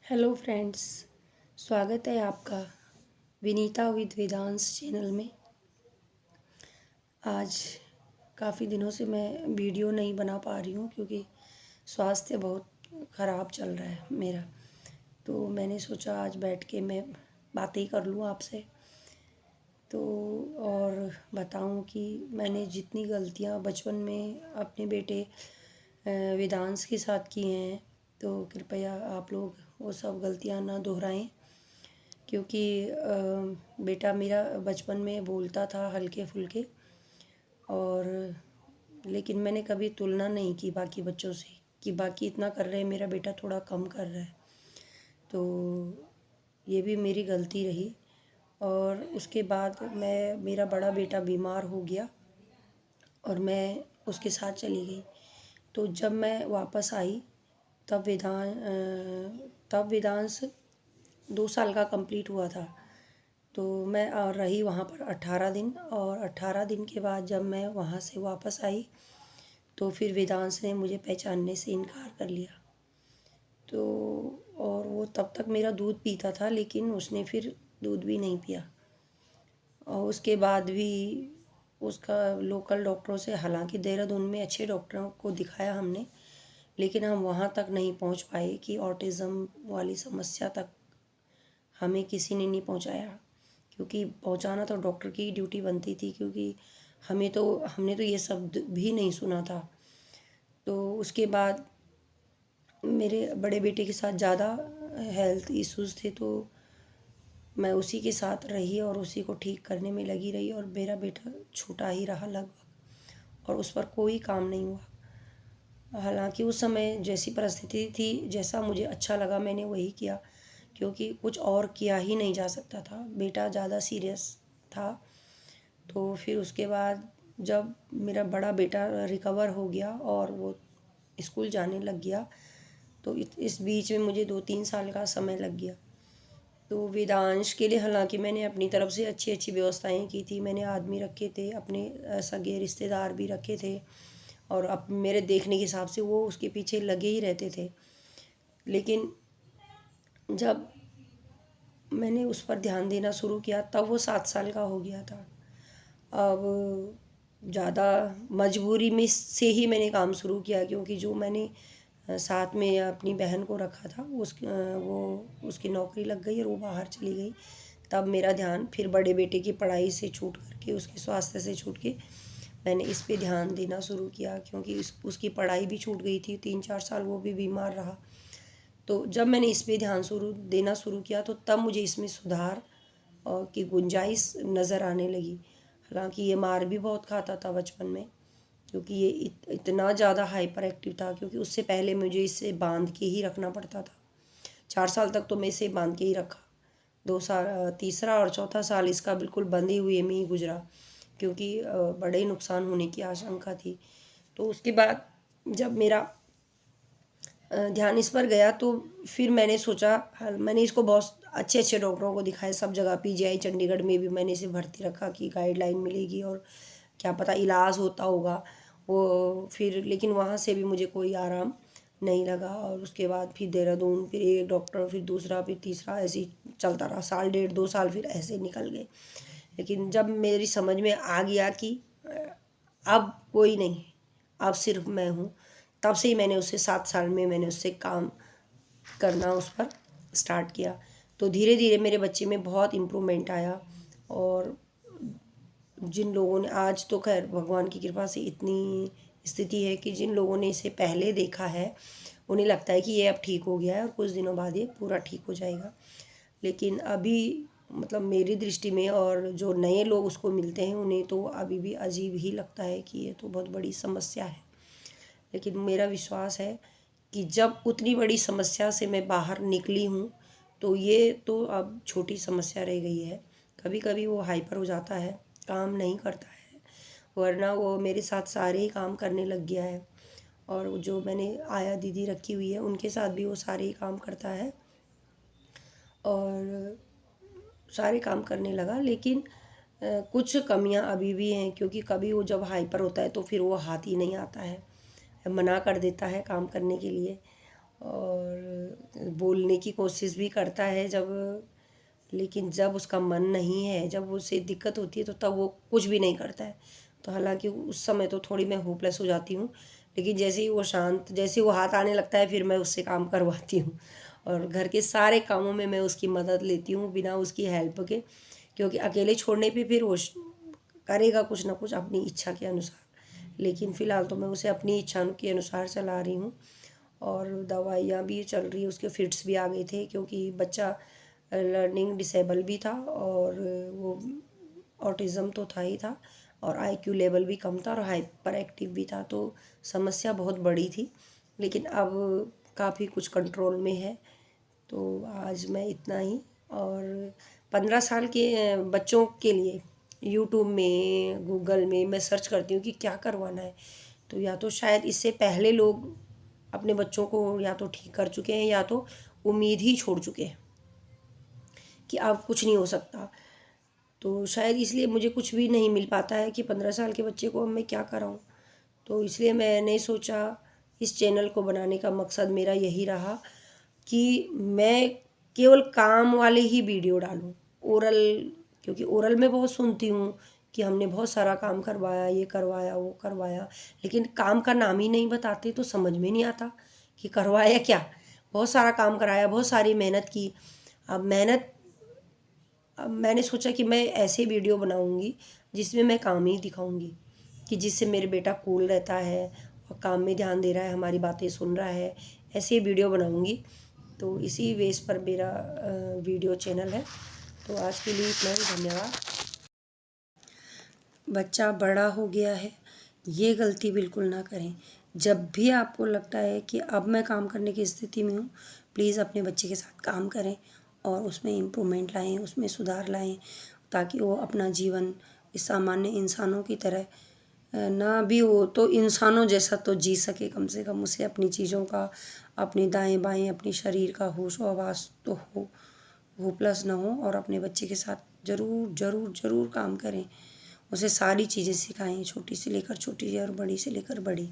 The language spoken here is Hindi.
हेलो फ्रेंड्स, स्वागत है आपका विनीता विद वेदांश चैनल में। आज काफ़ी दिनों से मैं वीडियो नहीं बना पा रही हूँ क्योंकि स्वास्थ्य बहुत ख़राब चल रहा है मेरा। तो मैंने सोचा आज बैठ के मैं बातें कर लूँ आपसे। तो और बताऊँ कि मैंने जितनी गलतियाँ बचपन में अपने बेटे वेदांश के साथ की हैं, तो कृपया आप लोग वो सब गलतियाँ ना दोहराएं। क्योंकि बेटा मेरा बचपन में बोलता था हल्के फुल्के, और लेकिन मैंने कभी तुलना नहीं की बाकी बच्चों से कि बाकी इतना कर रहे हैं, मेरा बेटा थोड़ा कम कर रहा है। तो ये भी मेरी गलती रही। और उसके बाद मेरा बड़ा बेटा बीमार हो गया और मैं उसके साथ चली गई। तो जब मैं वापस आई तब वेदांश 2 साल का कंप्लीट हुआ था। तो मैं रही वहाँ पर 18 दिन, और 18 दिन के बाद जब मैं वहाँ से वापस आई तो फिर वेदांश ने मुझे पहचानने से इनकार कर लिया। तो और वो तब तक मेरा दूध पीता था, लेकिन उसने फिर दूध भी नहीं पिया। और उसके बाद भी उसका लोकल डॉक्टरों से, हालांकि देहरादून में अच्छे डॉक्टरों को दिखाया हमने, लेकिन हम वहाँ तक नहीं पहुँच पाए कि ऑटिज़म वाली समस्या तक हमें किसी ने नहीं पहुँचाया। क्योंकि पहुँचाना तो डॉक्टर की ड्यूटी बनती थी, क्योंकि हमने तो ये शब्द भी नहीं सुना था। तो उसके बाद मेरे बड़े बेटे के साथ ज़्यादा हेल्थ इश्यूज़ थे, तो मैं उसी के साथ रही और उसी को ठीक करने में लगी रही, और मेरा बेटा छोटा ही रहा लगभग, और उस पर कोई काम नहीं हुआ। हालांकि उस समय जैसी परिस्थिति थी, जैसा मुझे अच्छा लगा मैंने वही किया, क्योंकि कुछ और किया ही नहीं जा सकता था। बेटा ज़्यादा सीरियस था। तो फिर उसके बाद जब मेरा बड़ा बेटा रिकवर हो गया और वो स्कूल जाने लग गया, तो इस बीच में मुझे 2-3 साल का समय लग गया। तो वेदांश के लिए हालांकि मैंने अपनी तरफ से अच्छी अच्छी व्यवस्थाएं की थी। मैंने आदमी रखे थे, अपने सगे रिश्तेदार भी रखे थे, और अब मेरे देखने के हिसाब से वो उसके पीछे लगे ही रहते थे। लेकिन जब मैंने उस पर ध्यान देना शुरू किया तब वो 7 साल का हो गया था। अब ज़्यादा मजबूरी में से ही मैंने काम शुरू किया, क्योंकि जो मैंने साथ में अपनी बहन को रखा था वो उसकी नौकरी लग गई और वो बाहर चली गई। तब मेरा ध्यान फिर बड़े बेटे की पढ़ाई से छूट करके, उसके स्वास्थ्य से छूट के, मैंने इस पे ध्यान देना शुरू किया, क्योंकि उसकी पढ़ाई भी छूट गई थी। 3-4 साल वो भी बीमार रहा। तो जब मैंने इस पे ध्यान देना शुरू किया, तो तब मुझे इसमें सुधार और की गुंजाइश नज़र आने लगी। हालांकि ये मार भी बहुत खाता था बचपन में, क्योंकि ये इतना ज़्यादा हाइपर एक्टिव था। क्योंकि उससे पहले मुझे इसे बांध के ही रखना पड़ता था। 4 साल तक तो मैं इसे बांध के ही रखा। 2 साल, तीसरा और चौथा साल इसका बिल्कुल बंधे हुए में ही गुजरा, क्योंकि बड़े नुकसान होने की आशंका थी। तो उसके बाद जब मेरा ध्यान इस पर गया, तो फिर मैंने सोचा, मैंने इसको बहुत अच्छे अच्छे डॉक्टरों को दिखाया सब जगह। पीजीआई चंडीगढ़ में भी मैंने इसे भर्ती रखा कि गाइडलाइन मिलेगी और क्या पता इलाज होता होगा वो। फिर लेकिन वहाँ से भी मुझे कोई आराम नहीं लगा, और उसके बाद फिर देहरादून, फिर एक डॉक्टर, फिर दूसरा, फिर तीसरा, ऐसे ही चलता रहा। साल डेढ़ 2 साल फिर ऐसे निकल गए। लेकिन जब मेरी समझ में आ गया कि अब कोई नहीं, अब सिर्फ मैं हूँ, तब से ही मैंने उससे 7 साल में मैंने उससे काम करना उस पर स्टार्ट किया। तो धीरे धीरे मेरे बच्चे में बहुत इम्प्रूवमेंट आया। और जिन लोगों ने, आज तो खैर भगवान की कृपा से इतनी स्थिति है कि जिन लोगों ने इसे पहले देखा है उन्हें लगता है कि ये अब ठीक हो गया है और कुछ दिनों बाद ये पूरा ठीक हो जाएगा। लेकिन अभी मतलब मेरी दृष्टि में, और जो नए लोग उसको मिलते हैं, उन्हें तो अभी भी अजीब ही लगता है कि ये तो बहुत बड़ी समस्या है। लेकिन मेरा विश्वास है कि जब उतनी बड़ी समस्या से मैं बाहर निकली हूँ, तो ये तो अब छोटी समस्या रह गई है। कभी कभी वो हाइपर हो जाता है, काम नहीं करता है, वरना वो मेरे साथ सारे ही काम करने लग गया है। और जो मैंने आया दीदी रखी हुई है, उनके साथ भी वो सारे ही काम करता है और सारे काम करने लगा। लेकिन कुछ कमियां अभी भी हैं, क्योंकि कभी वो जब हाइपर होता है तो फिर वो हाथ ही नहीं आता है, मना कर देता है काम करने के लिए। और बोलने की कोशिश भी करता है लेकिन जब उसका मन नहीं है, जब उसे दिक्कत होती है तो तब वो कुछ भी नहीं करता है। तो हालांकि उस समय तो थोड़ी मैं होपलेस हो जाती हूँ, लेकिन जैसे ही वो हाथ आने लगता है फिर मैं उससे काम करवाती हूँ और घर के सारे कामों में मैं उसकी मदद लेती हूँ बिना उसकी हेल्प के, क्योंकि अकेले छोड़ने पे फिर वो करेगा कुछ ना कुछ अपनी इच्छा के अनुसार। लेकिन फ़िलहाल तो मैं उसे अपनी इच्छा के अनुसार चला रही हूँ और दवाइयाँ भी चल रही है। उसके फिट्स भी आ गए थे क्योंकि बच्चा लर्निंग डिसेबल भी था और वो ऑटिज़म तो था ही था और आईक्यू लेवल भी कम था और हाइपर एक्टिव भी था, तो समस्या बहुत बड़ी थी। लेकिन अब काफ़ी कुछ कंट्रोल में है। तो आज मैं इतना ही। और 15 साल के बच्चों के लिए यूट्यूब में, गूगल में मैं सर्च करती हूँ कि क्या करवाना है, तो या तो शायद इससे पहले लोग अपने बच्चों को या तो ठीक कर चुके हैं या तो उम्मीद ही छोड़ चुके हैं कि अब कुछ नहीं हो सकता। तो शायद इसलिए मुझे कुछ भी नहीं मिल पाता है कि 15 साल के बच्चे को अब मैं क्या कराऊँ। तो इसलिए मैंने सोचा, इस चैनल को बनाने का मकसद मेरा यही रहा कि मैं केवल काम वाले ही वीडियो डालूं। ओरल, क्योंकि ओरल में बहुत सुनती हूँ कि हमने बहुत सारा काम करवाया, ये करवाया, वो करवाया, लेकिन काम का नाम ही नहीं बताते तो समझ में नहीं आता कि करवाया क्या। बहुत सारा काम कराया, बहुत सारी मेहनत की। अब मैंने सोचा कि मैं ऐसे वीडियो बनाऊंगी जिसमें मैं काम ही दिखाऊंगी, कि जिससे मेरे बेटा कूल रहता है और काम में ध्यान दे रहा है, हमारी बातें सुन रहा है, ऐसे वीडियो बनाऊंगी। तो इसी बेस पर मेरा वीडियो चैनल है। तो आज के लिए इतना ही, धन्यवाद। बच्चा बड़ा हो गया है, ये गलती बिल्कुल ना करें। जब भी आपको लगता है कि अब मैं काम करने की स्थिति में हूँ, प्लीज़ अपने बच्चे के साथ काम करें और उसमें इम्प्रूवमेंट लाएं, उसमें सुधार लाएं, ताकि वो अपना जीवन इस सामान्य इंसानों की तरह ना भी हो तो इंसानों जैसा तो जी सके। कम से कम उसे अपनी चीज़ों का, अपनी दाएं बाएं, अपने शरीर का होश व आवास तो हो, होपलेस ना हो। और अपने बच्चे के साथ ज़रूर ज़रूर ज़रूर काम करें, उसे सारी चीज़ें सिखाएं, छोटी से लेकर छोटी और बड़ी से लेकर बड़ी।